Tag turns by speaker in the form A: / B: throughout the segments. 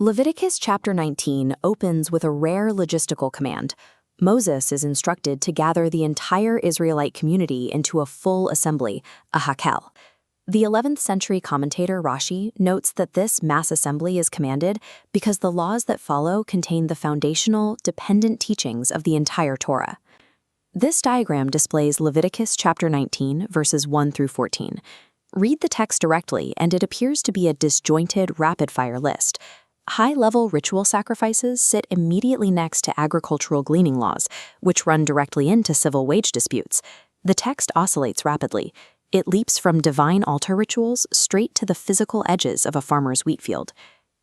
A: Leviticus chapter 19 opens with a rare logistical command. Moses is instructed to gather the entire Israelite community into a full assembly, a Hakhel. The 11th century commentator Rashi notes that this mass assembly is commanded because the laws that follow contain the foundational, dependent teachings of the entire Torah. This diagram displays Leviticus chapter 19, verses 1 through 14. Read the text directly, and it appears to be a disjointed, rapid-fire list. High-level ritual sacrifices sit immediately next to agricultural gleaning laws, which run directly into civil wage disputes. The text oscillates rapidly. It leaps from divine altar rituals straight to the physical edges of a farmer's wheat field.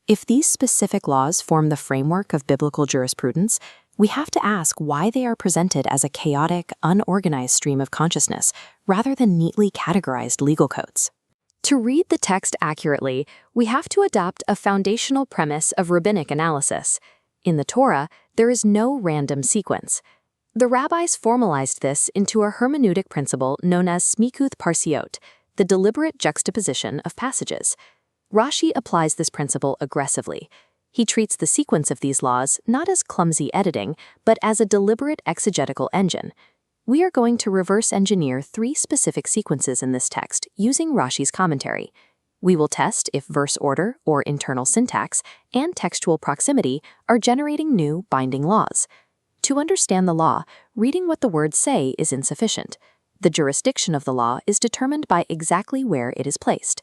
A: If these specific laws form the framework of biblical jurisprudence, we have to ask why they are presented as a chaotic, unorganized stream of consciousness rather than neatly categorized legal codes. To read the text accurately, we have to adopt a foundational premise of rabbinic analysis. In the Torah, there is no random sequence. The rabbis formalized this into a hermeneutic principle known as Semichut Parshiyot, the deliberate juxtaposition of passages. Rashi applies this principle aggressively. He treats the sequence of these laws not as clumsy editing, but as a deliberate exegetical engine. We are going to reverse engineer 3 specific sequences in this text using Rashi's commentary. We will test if verse order or internal syntax and textual proximity are generating new binding laws. To understand the law, reading what the words say is insufficient. The jurisdiction of the law is determined by exactly where it is placed.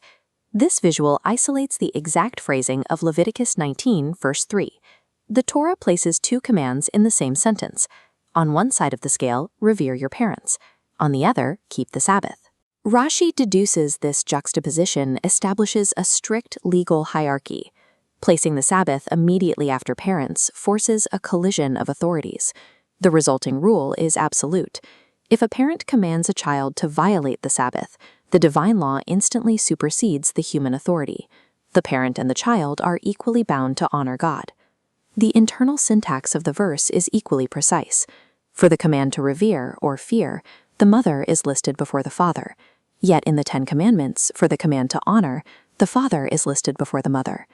A: This visual isolates the exact phrasing of Leviticus 19, verse 3. The Torah places 2 commands in the same sentence. On one side of the scale, revere your parents. On the other, keep the Sabbath. Rashi deduces this juxtaposition establishes a strict legal hierarchy. Placing the Sabbath immediately after parents forces a collision of authorities. The resulting rule is absolute. If a parent commands a child to violate the Sabbath, the divine law instantly supersedes the human authority. The parent and the child are equally bound to honor God. The internal syntax of the verse is equally precise. For the command to revere or fear, the mother is listed before the father. Yet in the 10 Commandments, for the command to honor, the father is listed before the mother.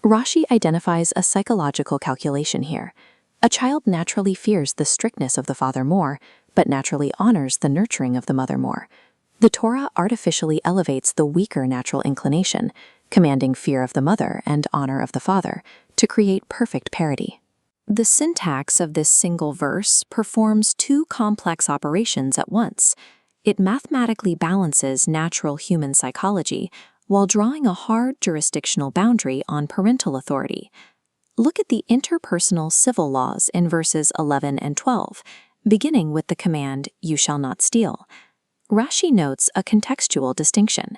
A: Rashi identifies a psychological calculation here. A child naturally fears the strictness of the father more, but naturally honors the nurturing of the mother more. The Torah artificially elevates the weaker natural inclination, commanding fear of the mother and honor of the father, to create perfect parity. The syntax of this single verse performs 2 complex operations at once. It mathematically balances natural human psychology while drawing a hard jurisdictional boundary on parental authority. Look at the interpersonal civil laws in verses 11 and 12, beginning with the command, "You shall not steal." Rashi notes a contextual distinction.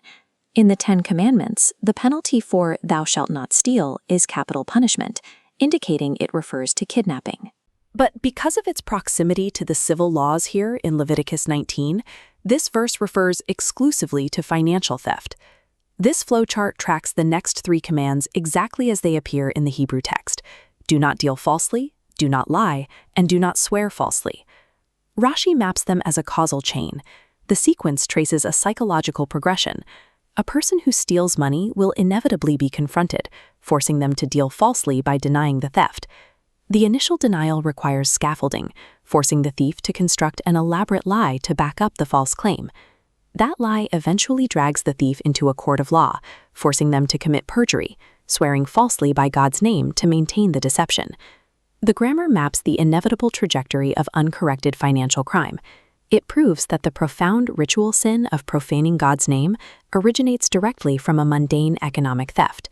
A: In the 10 Commandments, the penalty for "thou shalt not steal" is capital punishment, indicating it refers to kidnapping. But because of its proximity to the civil laws here in Leviticus 19, this verse refers exclusively to financial theft. This flowchart tracks the next 3 commands exactly as they appear in the Hebrew text. Do not deal falsely, do not lie, and do not swear falsely. Rashi maps them as a causal chain. The sequence traces a psychological progression. A person who steals money will inevitably be confronted, forcing them to deal falsely by denying the theft. The initial denial requires scaffolding, forcing the thief to construct an elaborate lie to back up the false claim. That lie eventually drags the thief into a court of law, forcing them to commit perjury, swearing falsely by God's name to maintain the deception. The grammar maps the inevitable trajectory of uncorrected financial crime. It proves that the profound ritual sin of profaning God's name originates directly from a mundane economic theft.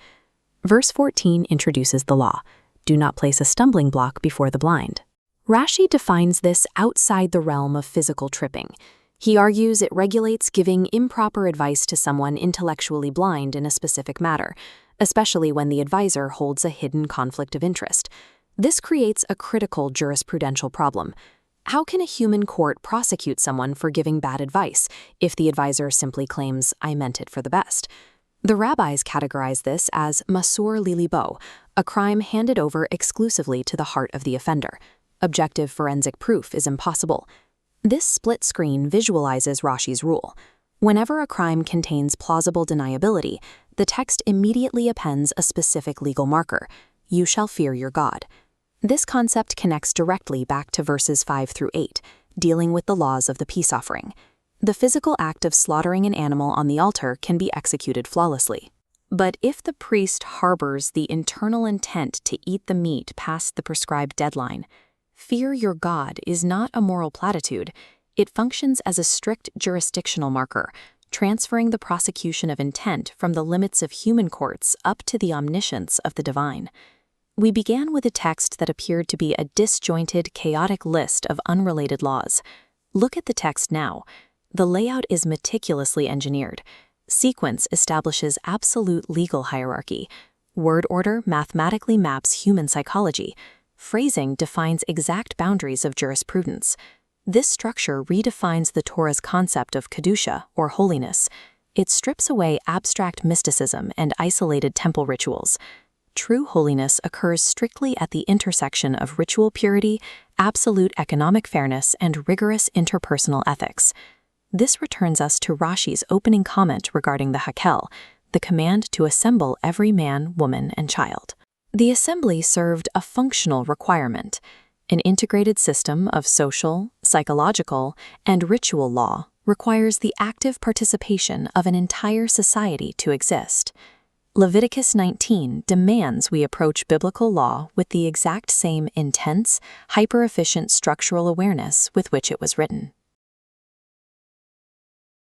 A: Verse 14 introduces the law. Do not place a stumbling block before the blind. Rashi defines this outside the realm of physical tripping. He argues it regulates giving improper advice to someone intellectually blind in a specific matter, especially when the advisor holds a hidden conflict of interest. This creates a critical jurisprudential problem. How can a human court prosecute someone for giving bad advice if the advisor simply claims, "I meant it for the best"? The rabbis categorize this as Masur Libo, a crime handed over exclusively to the heart of the offender. Objective forensic proof is impossible. This split screen visualizes Rashi's rule. Whenever a crime contains plausible deniability, the text immediately appends a specific legal marker. you shall fear your God. This concept connects directly back to verses 5 through 8, dealing with the laws of the peace offering. The physical act of slaughtering an animal on the altar can be executed flawlessly. But if the priest harbors the internal intent to eat the meat past the prescribed deadline, fear your God is not a moral platitude. It functions as a strict jurisdictional marker, transferring the prosecution of intent from the limits of human courts up to the omniscience of the divine. We began with a text that appeared to be a disjointed, chaotic list of unrelated laws. Look at the text now. The layout is meticulously engineered. Sequence establishes absolute legal hierarchy. Word order mathematically maps human psychology. Phrasing defines exact boundaries of jurisprudence. This structure redefines the Torah's concept of kedusha, or holiness. It strips away abstract mysticism and isolated temple rituals. True holiness occurs strictly at the intersection of ritual purity, absolute economic fairness, and rigorous interpersonal ethics. This returns us to Rashi's opening comment regarding the Hakhel, the command to assemble every man, woman, and child. The assembly served a functional requirement. An integrated system of social, psychological, and ritual law requires the active participation of an entire society to exist. Leviticus 19 demands we approach biblical law with the exact same intense, hyper-efficient structural awareness with which it was written.